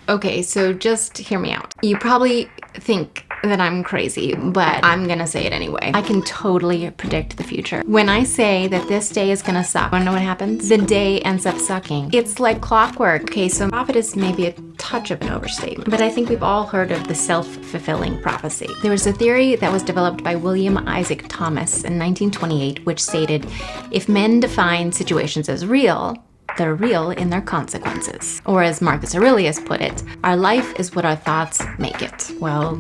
Okay, so just hear me out. You probably think that I'm crazy, but I'm gonna say it anyway. I can totally predict the future. When I say that this day is gonna suck, wanna know what happens? The day ends up sucking. It's like clockwork. Okay, so prophet is maybe a touch of an overstatement, but I think we've all heard of the self-fulfilling prophecy. There was a theory that was developed by William Isaac Thomas in 1928, which stated, if men define situations as real, they're real in their consequences. Or as Marcus Aurelius put it, our life is what our thoughts make it. Well,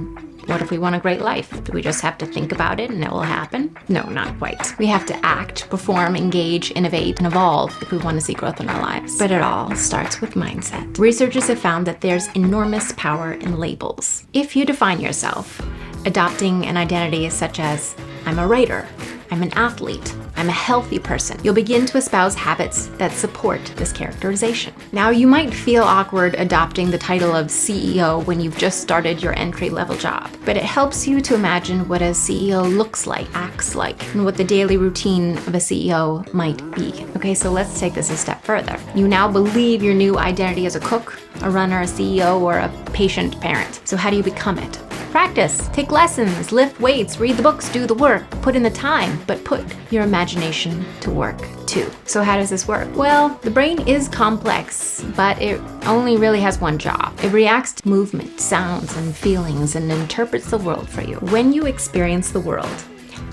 what if we want a great life? Do we just have to think about it and it will happen? No, not quite. We have to act, perform, engage, innovate, and evolve if we want to see growth in our lives. But it all starts with mindset. Researchers have found that there's enormous power in labels. If you define yourself, adopting an identity such as, I'm a writer, I'm an athlete, I'm a healthy person, you'll begin to espouse habits that support this characterization. Now, you might feel awkward adopting the title of CEO when you've just started your entry-level job, but it helps you to imagine what a CEO looks like, acts like, and what the daily routine of a CEO might be. Okay, so let's take this a step further. You now believe your new identity as a cook, a runner, a CEO, or a patient parent. So how do you become it? Practice, take lessons, lift weights, read the books, do the work, put in the time, but put your imagination to work too. So how does this work? Well, the brain is complex, but it only really has one job. It reacts to movement, sounds, and feelings and interprets the world for you. When you experience the world,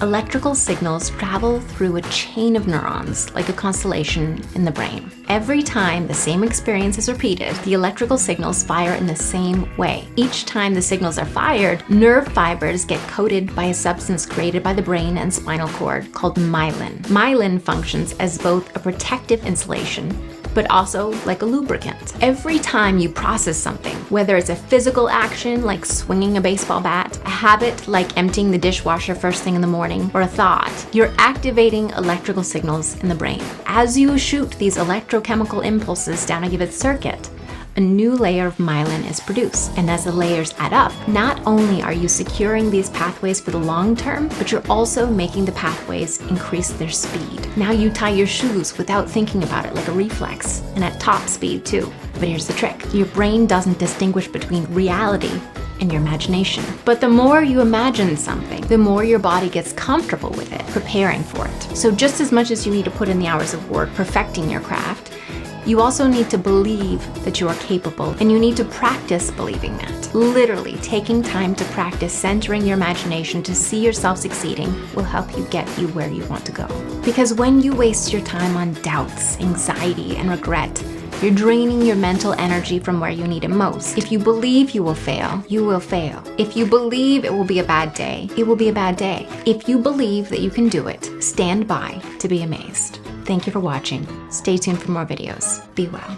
electrical signals travel through a chain of neurons, like a constellation in the brain. Every time the same experience is repeated, the electrical signals fire in the same way. Each time the signals are fired, nerve fibers get coated by a substance created by the brain and spinal cord called myelin. Myelin functions as both a protective insulation, but also like a lubricant. Every time you process something, whether it's a physical action like swinging a baseball bat, a habit like emptying the dishwasher first thing in the morning, or a thought, you're activating electrical signals in the brain. As you shoot these electrochemical impulses down a given circuit, a new layer of myelin is produced. And as the layers add up, not only are you securing these pathways for the long term, but you're also making the pathways increase their speed. Now you tie your shoes without thinking about it, like a reflex, and at top speed too. But here's the trick. Your brain doesn't distinguish between reality and your imagination. But the more you imagine something, the more your body gets comfortable with it, preparing for it. So just as much as you need to put in the hours of work perfecting your craft, you also need to believe that you are capable, and you need to practice believing that. Literally, taking time to practice centering your imagination to see yourself succeeding will help you get you where you want to go. Because when you waste your time on doubts, anxiety, and regret, you're draining your mental energy from where you need it most. If you believe you will fail, you will fail. If you believe it will be a bad day, it will be a bad day. If you believe that you can do it, stand by to be amazed. Thank you for watching. Stay tuned for more videos. Be well.